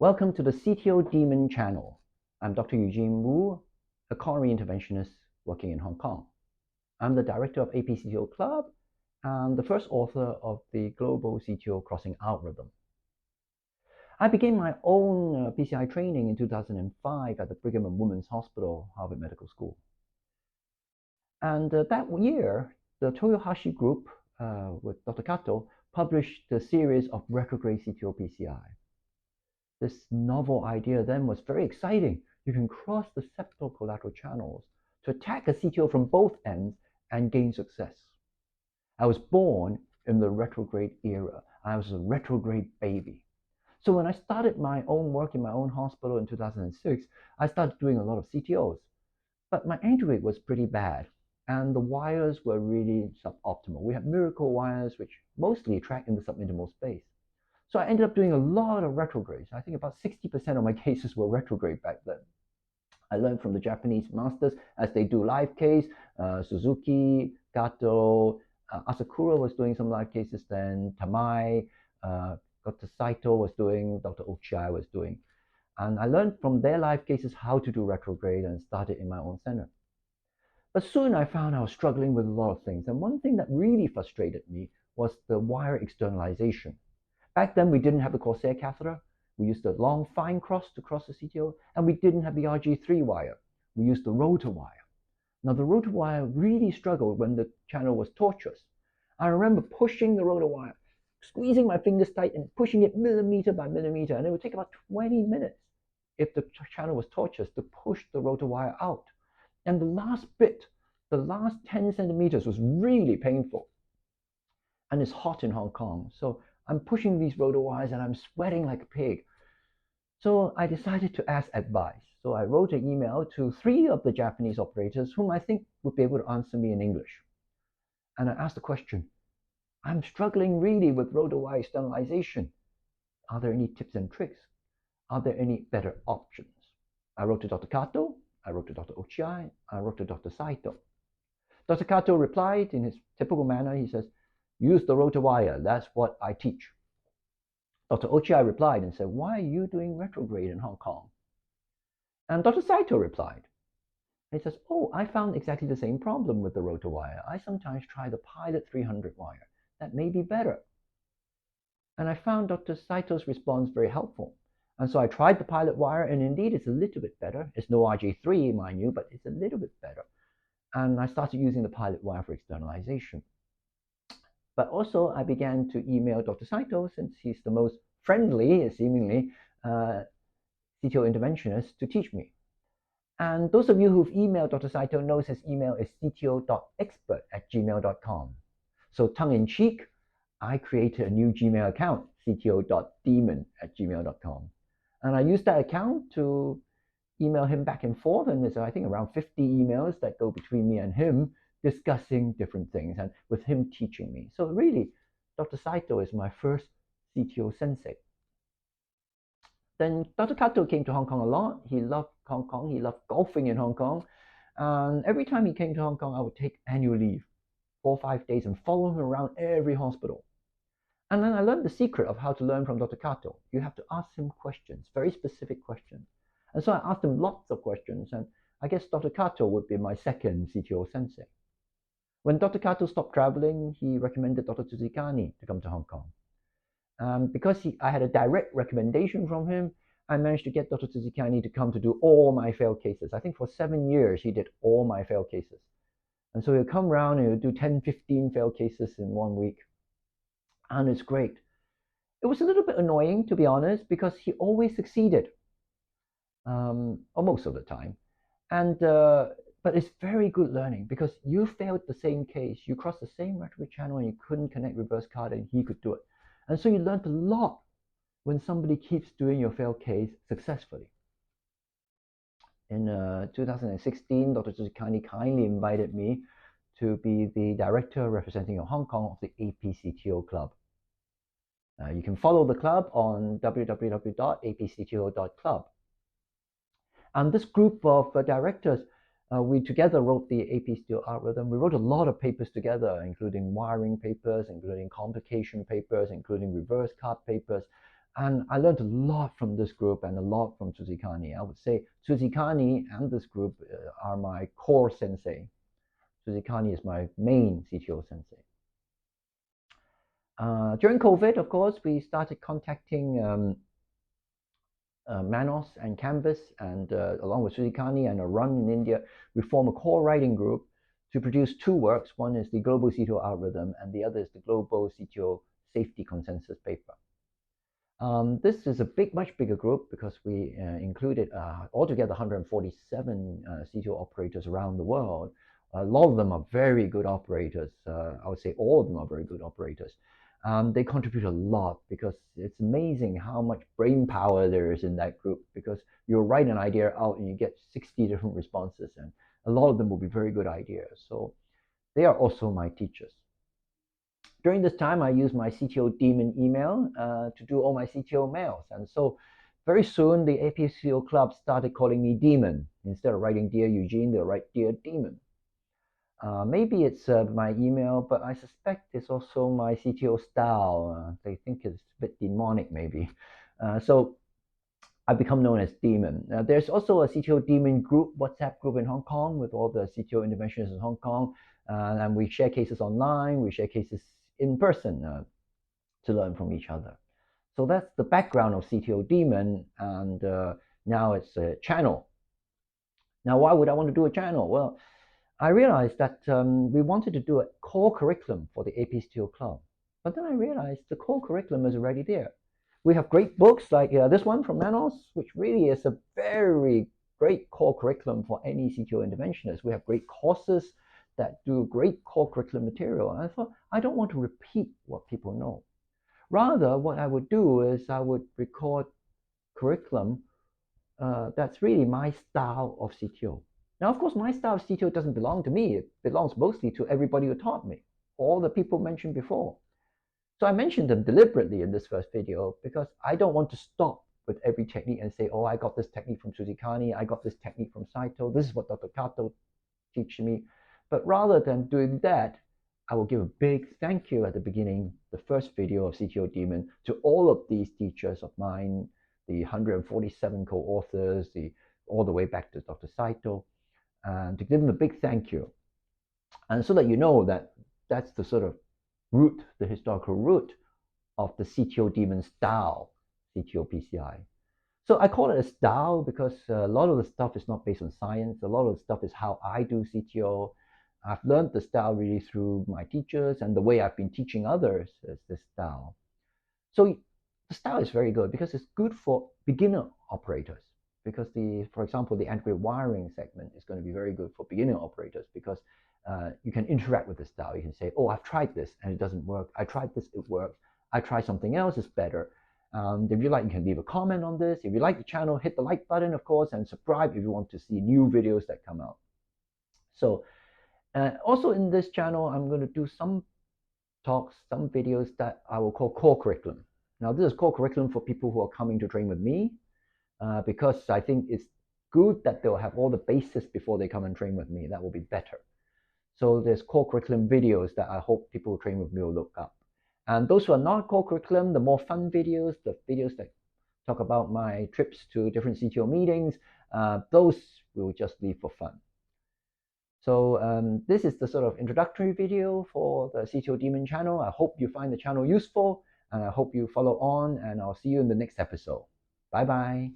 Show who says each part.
Speaker 1: Welcome to the CTOdemon channel. I'm Dr. Eugene Wu, a coronary interventionist working in Hong Kong. I'm the director of APCTO Club and the first author of the global CTO crossing algorithm. I began my own PCI training in 2005 at the Brigham and Women's Hospital, Harvard Medical School. And that year, the Toyohashi group with Dr. Kato published the series of retrograde CTO PCI. This novel idea then was very exciting. You can cross the septal collateral channels to attack a CTO from both ends and gain success. I was born in the retrograde era. I was a retrograde baby. So when I started my own work in my own hospital in 2006, I started doing a lot of CTOs. But my entry rate was pretty bad, and the wires were really suboptimal. We had miracle wires, which mostly track in the subintimal space. So I ended up doing a lot of retrogrades. I think about 60% of my cases were retrograde back then. I learned from the Japanese masters as they do live case. Suzuki, Kato, Asakura was doing some live cases then. Tamai, Dr. Saito was doing, Dr. Ochiai was doing. And I learned from their live cases how to do retrograde and started in my own center. But soon I found I was struggling with a lot of things. And one thing that really frustrated me was the wire externalization. Back then, we didn't have the Corsair catheter. We used the long fine cross to cross the CTO, and we didn't have the RG3 wire. We used the rotor wire. Now, the rotor wire really struggled when the channel was tortuous. I remember pushing the rotor wire, squeezing my fingers tight and pushing it millimeter by millimeter, and it would take about 20 minutes if the channel was tortuous to push the rotor wire out. And the last bit, the last 10 centimeters was really painful. And it's hot in Hong Kong, so I'm pushing these rotor wires and I'm sweating like a pig. So I decided to ask advice. So I wrote an email to 3 of the Japanese operators whom I think would be able to answer me in English. And I asked the question, I'm struggling really with rotor wire externalization. Are there any tips and tricks? Are there any better options? I wrote to Dr. Kato, I wrote to Dr. Ochiai, I wrote to Dr. Saito. Dr. Kato replied in his typical manner. He says, use the rotor wire, that's what I teach. Dr. Ochiai replied and said, why are you doing retrograde in Hong Kong? And Dr. Saito replied. He says, oh, I found exactly the same problem with the rotor wire. I sometimes try the Pilot 300 wire. That may be better. And I found Dr. Saito's response very helpful. And so I tried the Pilot wire, and indeed it's a little bit better. It's no RG3, mind you, but it's a little bit better. And I started using the Pilot wire for externalization. But also, I began to email Dr. Saito, since he's the most friendly, seemingly, CTO interventionist, to teach me. And those of you who've emailed Dr. Saito knows his email is cto.expert@gmail.com. So tongue-in-cheek, I created a new Gmail account, cto.demon@gmail.com. And I used that account to email him back and forth, and there's, I think, around 50 emails that go between me and him, discussing different things and with him teaching me. So really, Dr. Saito is my first CTO sensei. Then Dr. Kato came to Hong Kong a lot. He loved Hong Kong. He loved golfing in Hong Kong. And every time he came to Hong Kong, I would take annual leave, 4 or 5 days, and follow him around every hospital. And then I learned the secret of how to learn from Dr. Kato. You have to ask him questions, very specific questions. And so I asked him lots of questions, and I guess Dr. Kato would be my second CTO sensei. When Dr. Kato stopped traveling, he recommended Dr. Tsuzikani to come to Hong Kong. Because I had a direct recommendation from him, I managed to get Dr. Tsuzikani to come to do all my failed cases. I think for 7 years, he did all my failed cases. And so he'll come around and he'll do 10, 15 failed cases in 1 week. And it's great. It was a little bit annoying, to be honest, because he always succeeded, or most of the time. And but it's very good learning, because you failed the same case, you crossed the same retrograde channel and you couldn't connect reverse card, and he could do it. And so you learned a lot when somebody keeps doing your failed case successfully. In 2016, Dr. Tsuzikani kindly invited me to be the director representing Hong Kong of the APCTO Club. You can follow the club on www.apcto.club. And this group of directors, we together wrote the APCTO algorithm. We wrote a lot of papers together, including wiring papers, including complication papers, including reverse card papers. And I learned a lot from this group and a lot from Tsuzikani. I would say Tsuzikani and this group are my core sensei. Tsuzikani is my main CTO sensei. During COVID, of course, we started contacting Manos and Canvas, and along with Tsuzikani and a run in India, we form a core writing group to produce two works. One is the Global CTO Algorithm, and the other is the Global CTO Safety Consensus Paper. This is a much bigger group because we included altogether 147 CTO operators around the world. A lot of them are very good operators. I would say all of them are very good operators. They contribute a lot because it's amazing how much brain power there is in that group, because you write an idea out and you get 60 different responses, and a lot of them will be very good ideas. So they are also my teachers. During this time, I used my CTOdemon email to do all my CTO mails. And so very soon, the APCTO Club started calling me Demon. Instead of writing Dear Eugene, they'll write Dear Demon. Maybe it's my email, but I suspect it's also my CTO style. They think it's a bit demonic, maybe. So I become known as Demon. There's also a CTOdemon group, WhatsApp group in Hong Kong with all the CTO interventionists in Hong Kong. And we share cases online, we share cases in person to learn from each other. So that's the background of CTOdemon, and now it's a channel. Now, why would I want to do a channel? Well, I realized that we wanted to do a core curriculum for the APCTO Club. But then I realized the core curriculum is already there. We have great books like this one from Manos, which really is a very great core curriculum for any CTO interventionist. We have great courses that do great core curriculum material. And I thought, I don't want to repeat what people know. Rather, what I would do is I would record curriculum that's really my style of CTO. Now, of course, my style of CTO doesn't belong to me. It belongs mostly to everybody who taught me, all the people mentioned before. So I mentioned them deliberately in this first video because I don't want to stop with every technique and say, oh, I got this technique from Tsuzikani, I got this technique from Saito, this is what Dr. Kato teach me. But rather than doing that, I will give a big thank you at the beginning, the first video of CTOdemon, to all of these teachers of mine, the 147 co-authors, all the way back to Dr. Saito, and to give them a big thank you. And so that you know that that's the sort of root, the historical root of the CTOdemon style, CTO PCI. So I call it a style because a lot of the stuff is not based on science. A lot of the stuff is how I do CTO. I've learned the style really through my teachers, and the way I've been teaching others is this style. So the style is very good because it's good for beginner operators. Because for example, the integrated wiring segment is going to be very good for beginner operators because you can interact with the style. You can say, oh, I've tried this and it doesn't work. I tried this, it works. I tried something else, it's better. If you like, you can leave a comment on this. If you like the channel, hit the like button, of course, and subscribe if you want to see new videos that come out. So also in this channel, I'm going to do some talks, some videos that I will call core curriculum. Now, this is core curriculum for people who are coming to train with me because I think it's good that they'll have all the basis before they come and train with me. That will be better. So there's core curriculum videos that I hope people who train with me will look up. And those who are not core curriculum, the more fun videos, the videos that talk about my trips to different CTO meetings, those we will just leave for fun. So this is the sort of introductory video for the CTOdemon channel. I hope you find the channel useful, and I hope you follow on, and I'll see you in the next episode. Bye-bye.